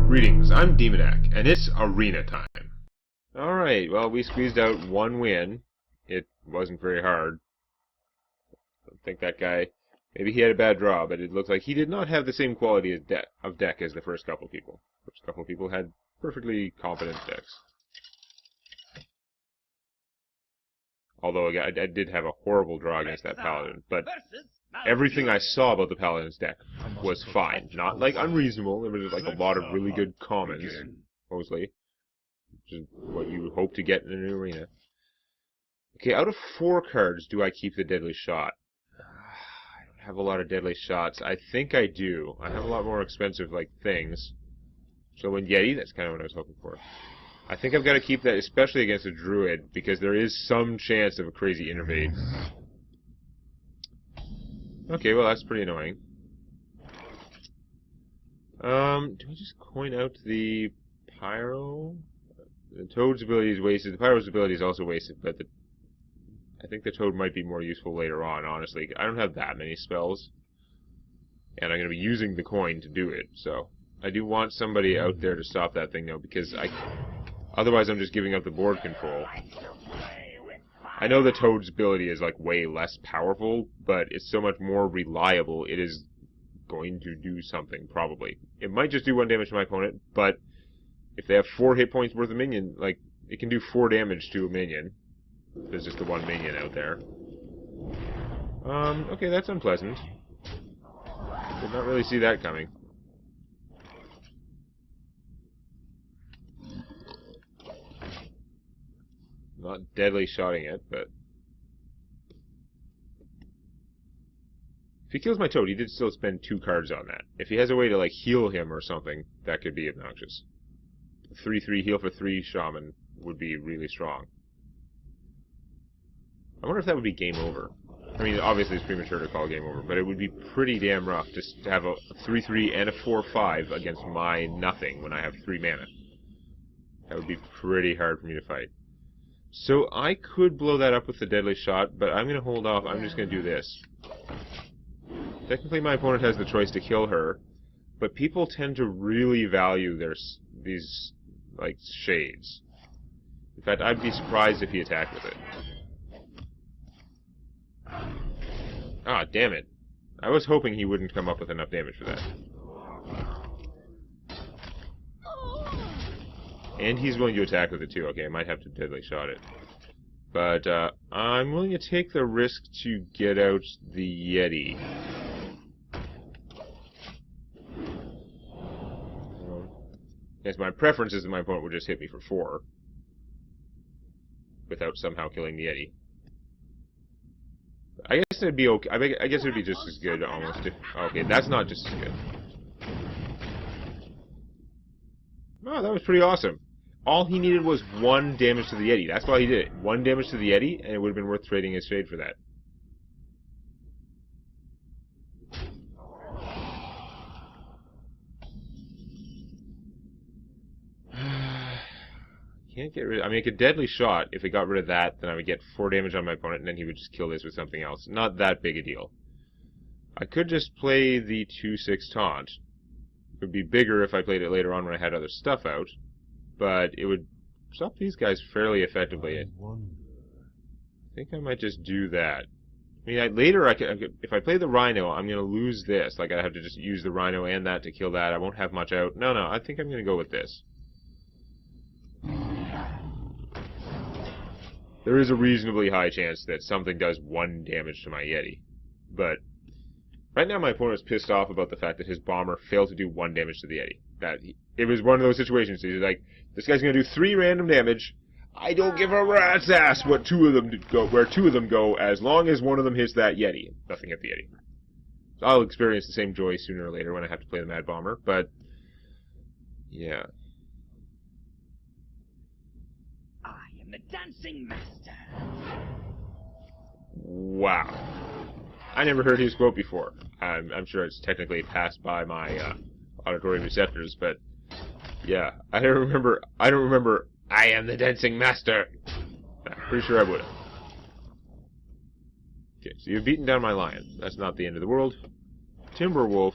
Greetings, I'm Demonac, and it's arena time. Alright, well, we squeezed out one win. It wasn't very hard. I think that guy, maybe he had a bad draw, but it looks like he did not have the same quality of deck as the first couple people. First couple people had perfectly competent decks. Although I did have a horrible draw against that Paladin, but everything I saw about the Paladin's deck was fine. Not, like, unreasonable. There was, like, a lot of really good commons, mostly. Which is what you would hope to get in an arena. Okay, out of 4 cards, do I keep the Deadly Shot? I don't have a lot of Deadly Shots. I think I do. I have a lot more expensive, like, things. So in Yeti, that's kind of what I was hoping for. I think I've got to keep that, especially against a Druid, because there is some chance of a crazy Innervate. Okay, well, that's pretty annoying. Do I just coin out the Pyro? The Toad's ability is wasted. The Pyro's ability is also wasted, but I think the Toad might be more useful later on, honestly. I don't have that many spells. And I'm going to be using the coin to do it, so... I do want somebody out there to stop that thing, though, because otherwise I'm just giving up the board control. I know the Toad's ability is, like, way less powerful, but it's so much more reliable, it is going to do something, probably. It might just do 1 damage to my opponent, but if they have 4 hit points worth of minion, like, it can do 4 damage to a minion. There's just the 1 minion out there. Okay, that's unpleasant. Did not really see that coming. Not deadly shotting it, but... If he kills my Toad, he did still spend 2 cards on that. If he has a way to, like, heal him or something, that could be obnoxious. 3/3 heal for 3 Shaman would be really strong. I wonder if that would be game over. I mean, obviously it's premature to call game over, but it would be pretty damn rough just to have a 3/3 and a 4/5 against my nothing when I have 3 mana. That would be pretty hard for me to fight. So I could blow that up with the Deadly Shot, but I'm going to hold off. I'm just going to do this. Technically my opponent has the choice to kill her, but people tend to really value these, like, shades. In fact, I'd be surprised if he attacked with it. Ah, damn it. I was hoping he wouldn't come up with enough damage for that. And he's willing to attack with it too. Okay, I might have to Deadly Shot it. But I'm willing to take the risk to get out the Yeti. Yes, my preference is that my opponent would just hit me for 4. Without somehow killing the Yeti. I guess it'd be okay. I guess it'd be just as good, almost. Okay, that's not just as good. Oh, that was pretty awesome. All he needed was 1 damage to the Yeti. That's why he did it. 1 damage to the Yeti, and it would have been worth trading his shade for that. Can't get rid of... I mean, I could Deadly Shot. If it got rid of that, then I would get 4 damage on my opponent, and then he would just kill this with something else. Not that big a deal. I could just play the 2/6 Taunt. It would be bigger if I played it later on when I had other stuff out, but it would stop these guys fairly effectively. I think I might just do that. I mean, later, if I play the Rhino, I'm going to lose this. Like, I have to just use the Rhino and that to kill that. I won't have much out. No, I think I'm going to go with this. There is a reasonably high chance that something does 1 damage to my Yeti. But right now my opponent is pissed off about the fact that his Bomber failed to do 1 damage to the Yeti. It was one of those situations. He's like, this guy's going to do 3 random damage. I don't give a rat's ass where 2 of them go, as long as one of them hits that Yeti. Nothing hit the Yeti. So I'll experience the same joy sooner or later when I have to play the Mad Bomber, but yeah. I am the Dancing Master. Wow. I never heard his quote before. I'm sure it's technically passed by my auditory receptors, but yeah, I don't remember. I am the Dancing Master. I'm pretty sure I would have. Okay, so you've beaten down my lion. That's not the end of the world. Timberwolf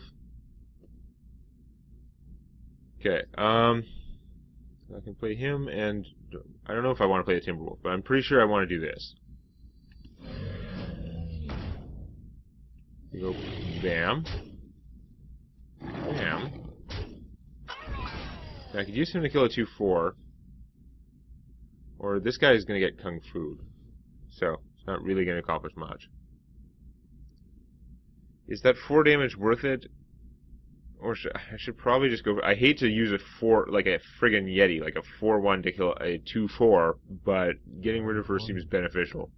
Okay, I can play him, and I don't know if I want to play the Timberwolf, but I'm pretty sure I want to do this. You go bam. Bam. Now, I could use him to kill a 2/4. Or this guy is going to get Kung Fu. So, it's not really going to accomplish much. Is that 4 damage worth it? Or I should probably just go... I hate to use a 4, like a friggin' Yeti, like a 4/1 to kill a 2/4, but getting rid of her seems beneficial.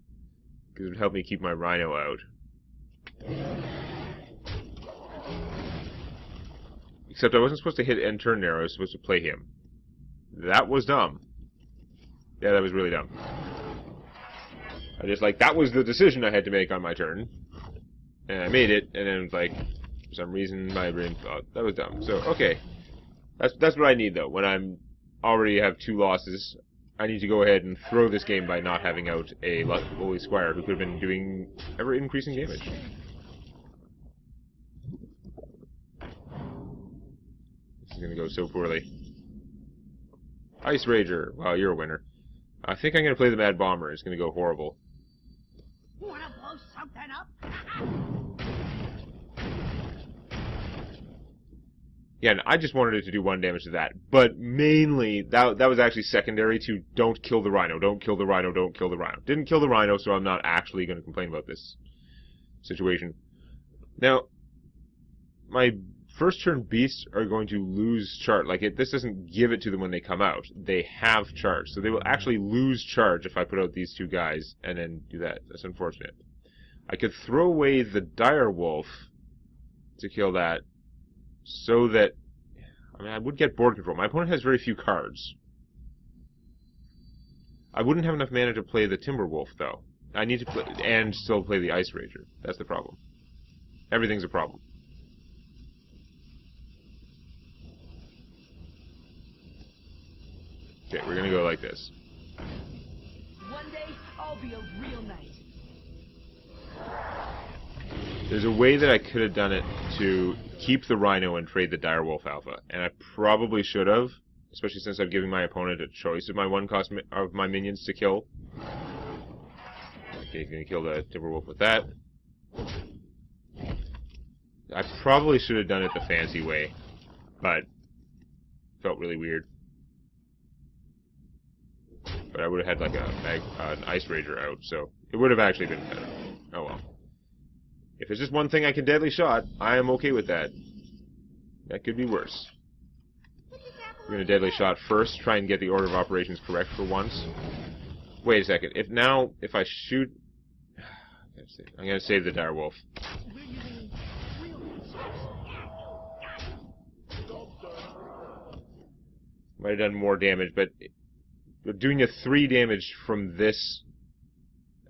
Because it would help me keep my Rhino out. Except I wasn't supposed to hit end turn there, I was supposed to play him. That was dumb. Yeah, that was really dumb. I just, like, that was the decision I had to make on my turn. And I made it, and then, like, for some reason, my brain thought that was dumb. So, okay. That's what I need, though. When I'm already have 2 losses, I need to go ahead and throw this game by not having out a lowly Squire who could have been doing ever-increasing damage. This is going to go so poorly. Ice Rager. Wow, you're a winner. I think I'm going to play the Mad Bomber. It's going to go horrible. Wanna blow something up? Yeah, and I just wanted it to do 1 damage to that. But mainly, that was actually secondary to don't kill the Rhino, don't kill the Rhino, don't kill the Rhino. Didn't kill the Rhino, so I'm not actually going to complain about this situation. Now, my first turn beasts are going to lose charge. Like, this doesn't give it to them when they come out. They have charge. So they will actually lose charge if I put out these 2 guys and then do that. That's unfortunate. I could throw away the Dire Wolf to kill that so that... I mean, I would get board control. My opponent has very few cards. I wouldn't have enough mana to play the Timberwolf, though. I need to play... and still play the Ice Rager. That's the problem. Everything's a problem. Okay, we're gonna go like this. One day, I'll be a real knight. There's a way that I could have done it to keep the Rhino and trade the Direwolf Alpha, and I probably should have, especially since I'm giving my opponent a choice of my 1 cost of my minions to kill. Okay, he's gonna kill the Timberwolf with that. I probably should have done it the fancy way, but felt really weird. But I would have had like an Ice Rager out, so it would have actually been better. Oh well. If it's just 1 thing I can deadly shot, I am okay with that. That could be worse. We're going to deadly shot first, try and get the order of operations correct for once. Wait a second. If I shoot... I'm going to save the Direwolf. Might have done more damage, but doing a 3 damage from this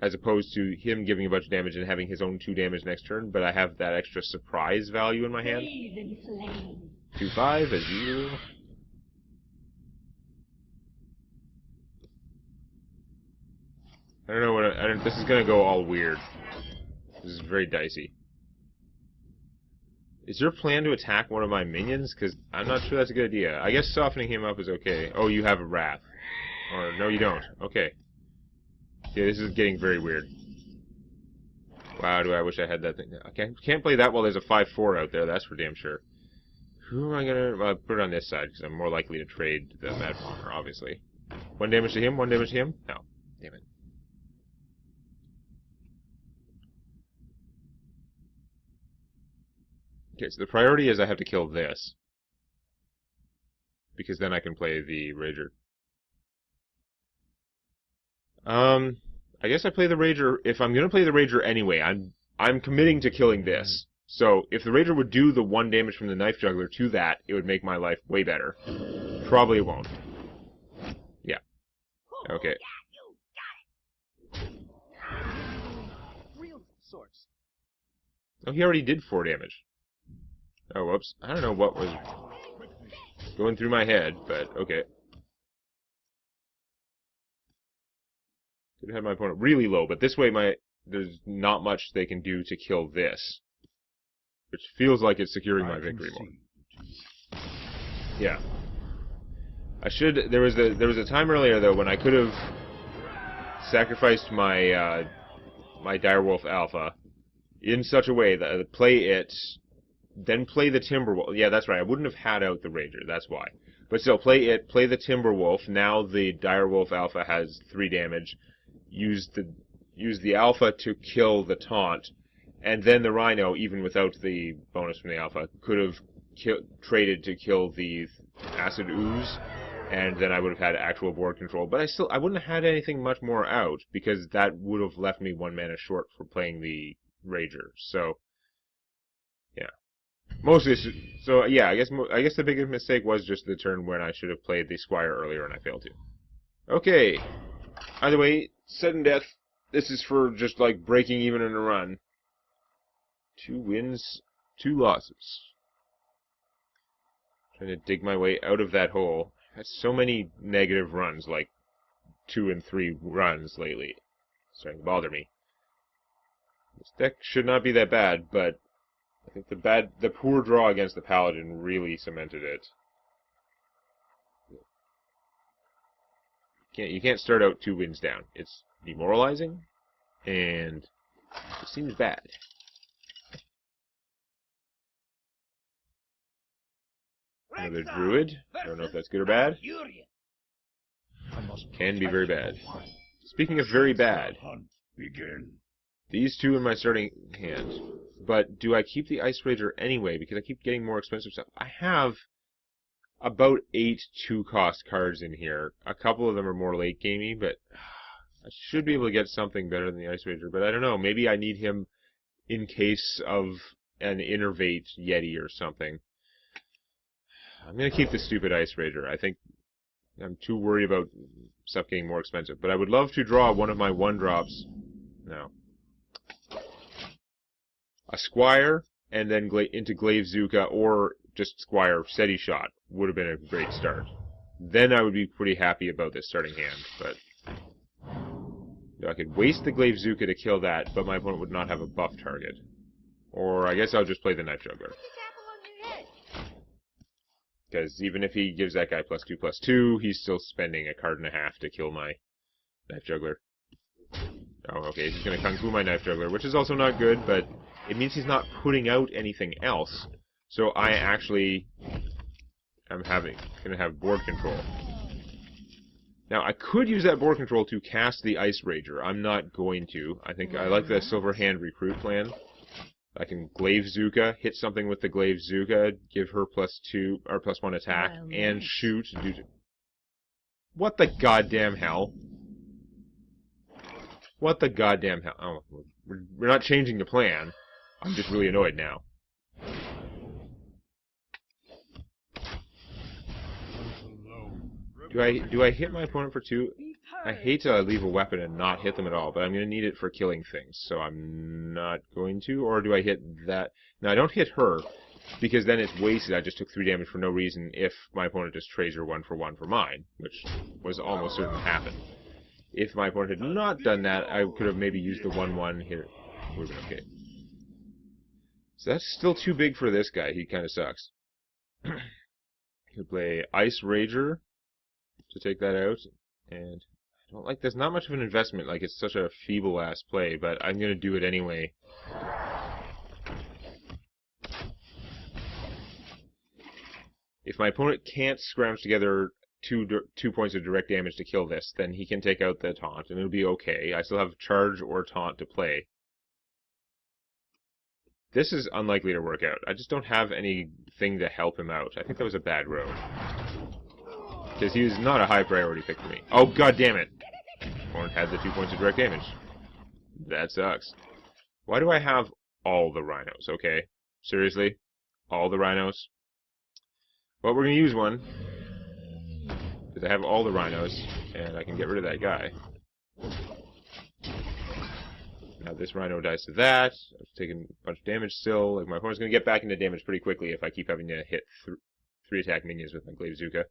as opposed to him giving a bunch of damage and having his own 2 damage next turn, but I have that extra surprise value in my hand. 2/5 as usual. I don't know what this is gonna go all weird. This is very dicey. Is your plan to attack one of my minions? Because I'm not sure that's a good idea. I guess softening him up is okay. Oh, you have a Wrath. Or, no you don't. Okay. Yeah, this is getting very weird. Wow, do I wish I had that thing. Okay, can't play that while there's a 5/4 out there, that's for damn sure. Who am I gonna... Well, put it on this side, because I'm more likely to trade the Mad Bomber, obviously. 1 damage to him, 1 damage to him? No. Damn it. Okay, so the priority is I have to kill this. Because then I can play the Rager. I guess I play the Rager. If I'm gonna play the Rager anyway, I'm committing to killing this. So if the Rager would do the 1 damage from the Knife Juggler to that, it would make my life way better. Probably it won't. Yeah. Okay. Real sorts. Oh, he already did 4 damage. Oh, whoops. I don't know what was going through my head, but okay. Could have had my opponent really low, but this way there's not much they can do to kill this. Which feels like it's securing my victory more. Yeah. I should. There was a time earlier though when I could have sacrificed my my Direwolf Alpha in such a way that play it, then play the Timberwolf. Yeah, that's right. I wouldn't have had out the Rager. That's why. But still, play it. Play the Timberwolf. Now the Direwolf Alpha has 3 damage. Use the Alpha to kill the taunt, and then the Rhino, even without the bonus from the Alpha, could have traded to kill the Acid Ooze, and then I would have had actual board control. But I wouldn't have had anything much more out, because that would have left me 1 mana short for playing the Rager. So, yeah. Mostly, so yeah, I guess the biggest mistake was just the turn when I should have played the Squire earlier and I failed to. Okay. Either way, sudden death. This is for just like breaking even in a run. 2 wins, 2 losses. Trying to dig my way out of that hole. I've had so many negative runs, like 2 and 3 runs lately. It's starting to bother me. This deck should not be that bad, but I think the poor draw against the Paladin really cemented it. You can't start out 2 wins down. It's demoralizing, and it seems bad. Another Druid. I don't know if that's good or bad. Can be very bad. Speaking of very bad, these 2 in my starting hand. But do I keep the Ice Rager anyway? Because I keep getting more expensive stuff. I have about 8 2-cost cards in here. A couple of them are more late gamey, but I should be able to get something better than the Ice Rager. But I don't know. Maybe I need him in case of an Innervate Yeti or something. I'm going to keep the stupid Ice Rager. I think I'm too worried about stuff getting more expensive. But I would love to draw one of my 1-drops. No. A Squire, and then into Glaive Zuka, or just Squire Steady Shot would have been a great start. Then I would be pretty happy about this starting hand, but I could waste the Glaive Zuka to kill that, but my opponent would not have a buff target. Or I guess I'll just play the Knife Juggler. Because even if he gives that guy +2/+2, he's still spending a card and a half to kill my Knife Juggler. Oh, okay, he's going to Kung Fu my Knife Juggler, which is also not good, but it means he's not putting out anything else. So I actually am going to have board control. Now, I could use that board control to cast the Ice Rager. I'm not going to. I think I like the Silver Hand Recruit plan. I can Glaive Zuka, hit something with the Glaive Zuka, give her +2 or +1 attack, and shoot. What the goddamn hell? What the goddamn hell? Oh, we're not changing the plan. I'm just really annoyed now. Do I hit my opponent for 2? I hate to leave a weapon and not hit them at all, but I'm going to need it for killing things, so I'm not going to. Or do I hit that? No, I don't hit her, because then it's wasted. I just took 3 damage for no reason if my opponent just trades her 1 for 1 for mine, which was almost certain to happen. If my opponent had not done that, I could have maybe used the 1/1 here. Would have been okay. So that's still too big for this guy. He kind of sucks. Could play Ice Rager to take that out, and I don't like. There's not much of an investment. Like, it's such a feeble ass play, but I'm gonna do it anyway. If my opponent can't scrounge together two points of direct damage to kill this, then he can take out the taunt, and it'll be okay. I still have charge or taunt to play. This is unlikely to work out. I just don't have anything to help him out. I think that was a bad road. Because he was not a high priority pick for me. Oh, god damn it! Opponent had the 2 points of direct damage. That sucks. Why do I have all the rhinos, okay? Seriously? All the rhinos? Well, we're going to use one. Because I have all the rhinos, and I can get rid of that guy. Now this rhino dies to that. I've taken a bunch of damage still. Like, my opponent's going to get back into damage pretty quickly if I keep having to hit 3 attack minions with my Glaive Zuka.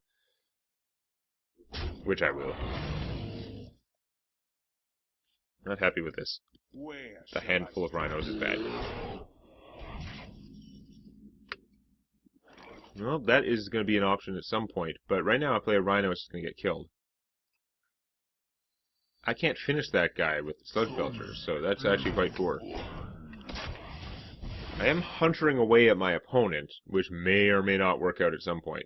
Which I will. Not happy with this. The handful of rhinos is bad. Well, that is going to be an option at some point, but right now I play a Rhino, it's going to get killed. I can't finish that guy with the Sludge Belcher, so that's actually quite poor. I am huntering away at my opponent, which may or may not work out at some point.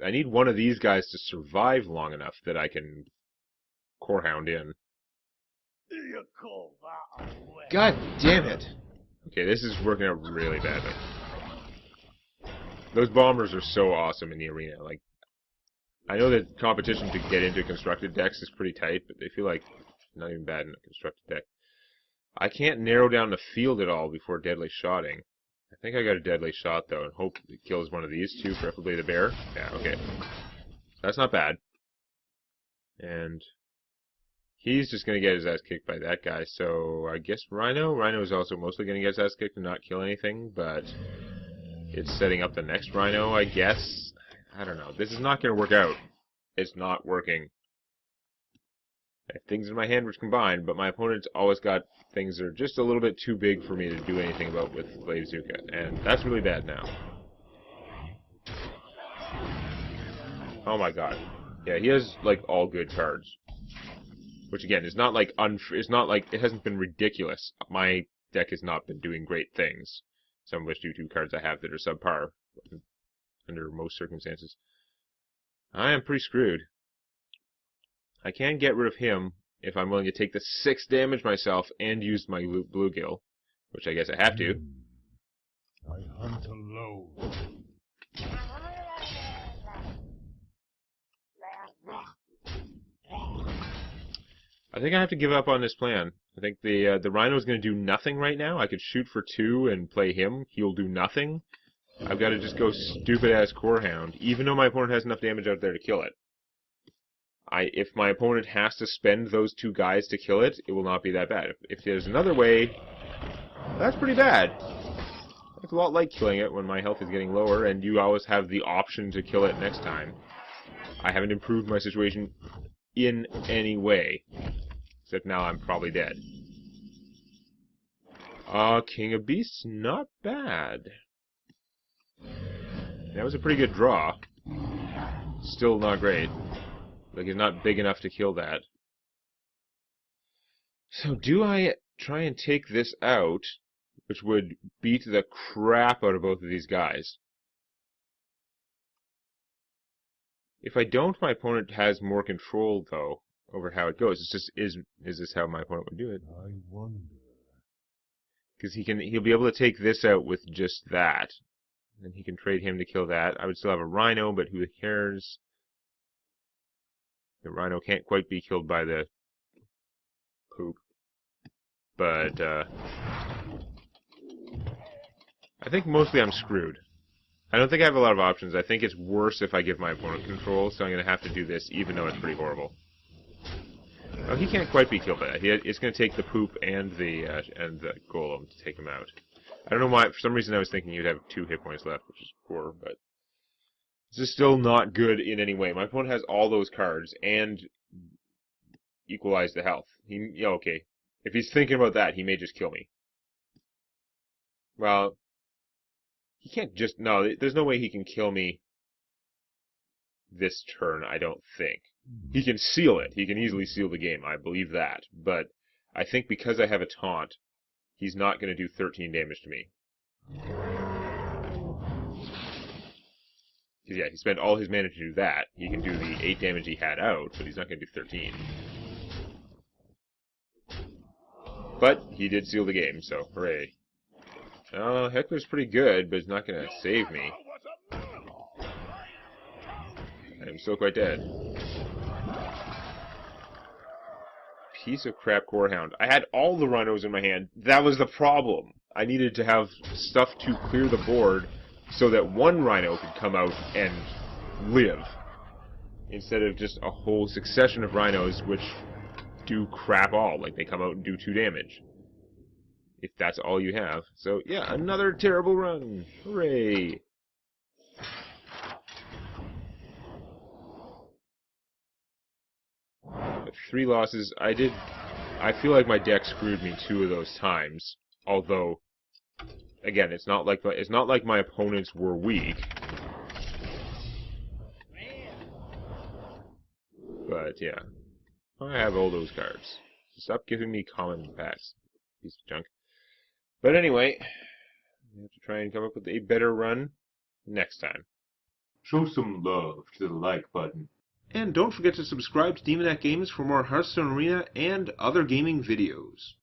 I need one of these guys to survive long enough that I can Core Hound in. God damn it! Okay, this is working out really badly. Those bombers are so awesome in the arena. Like, I know that competition to get into constructed decks is pretty tight, but they feel like not even bad in a constructed deck. I can't narrow down the field at all before deadly shotting. I think I got a deadly shot though, and hope it kills one of these two, preferably the bear. Yeah, okay. That's not bad. And he's just going to get his ass kicked by that guy, so I guess Rhino? Rhino is also mostly going to get his ass kicked and not kill anything, but it's setting up the next Rhino, I guess. I don't know. This is not going to work out. It's not working. I have things in my hand which combine, but my opponent's always got things that are just a little bit too big for me to do anything about with Blazizuka, and that's really bad now. Oh my god. Yeah, he has, like, all good cards. Which, again, is not like it's not like it hasn't been ridiculous. My deck has not been doing great things. Some of which due to cards I have that are subpar under most circumstances. I am pretty screwed. I can get rid of him if I'm willing to take the 6 damage myself and use my bluegill, which I guess I have to. I hunt alone. I think I have to give up on this plan. I think the Rhino's going to do nothing right now. I could shoot for 2 and play him. He'll do nothing. I've got to just go stupid-ass Core Hound, even though my opponent has enough damage out there to kill it. If my opponent has to spend those 2 guys to kill it, it will not be that bad. If there's another way, that's pretty bad. It's a lot like killing it when my health is getting lower, and you always have the option to kill it next time. I haven't improved my situation in any way. Except now I'm probably dead. King of Beasts, not bad. That was a pretty good draw. Still not great. Like, it's not big enough to kill that. So do I try and take this out, which would beat the crap out of both of these guys? If I don't, my opponent has more control, though, over how it goes. It's just, is this how my opponent would do it? I wonder. Because he'll be able to take this out with just that. And he can trade him to kill that. I would still have a Rhino, but who cares? The Rhino can't quite be killed by the poop. But, I think mostly I'm screwed. I don't think I have a lot of options. I think it's worse if I give my opponent control, so I'm going to have to do this, even though it's pretty horrible. Oh, he can't quite be killed by that. It's going to take the poop and the golem to take him out. I don't know why. For some reason, I was thinking you'd have 2 hit points left, which is poor, but this is still not good in any way. My opponent has all those cards and equalize the health. Yeah, okay. If he's thinking about that, he may just kill me. Well, he can't just... No, there's no way he can kill me this turn, I don't think. He can seal it. He can easily seal the game. I believe that. But I think because I have a taunt, he's not going to do 13 damage to me. Because, yeah, he spent all his mana to do that. He can do the 8 damage he had out, but he's not going to do 13. But he did seal the game, so hooray. Heckler's pretty good, but he's not going to save me. I am still quite dead. Piece of crap Core Hound. I had all the Rhinos in my hand. That was the problem. I needed to have stuff to clear the board so that one Rhino could come out and live. Instead of just a whole succession of Rhinos which do crap all. Like, they come out and do 2 damage. If that's all you have. So, yeah, another terrible run. Hooray. But 3 losses. I feel like my deck screwed me 2 of those times. Although, again, it's not like my opponents were weak. But yeah, I have all those cards. So stop giving me common packs, piece of junk. But anyway, we have to try and come up with a better run next time. Show some love to the like button. And don't forget to subscribe to Demonac Games for more Hearthstone Arena and other gaming videos.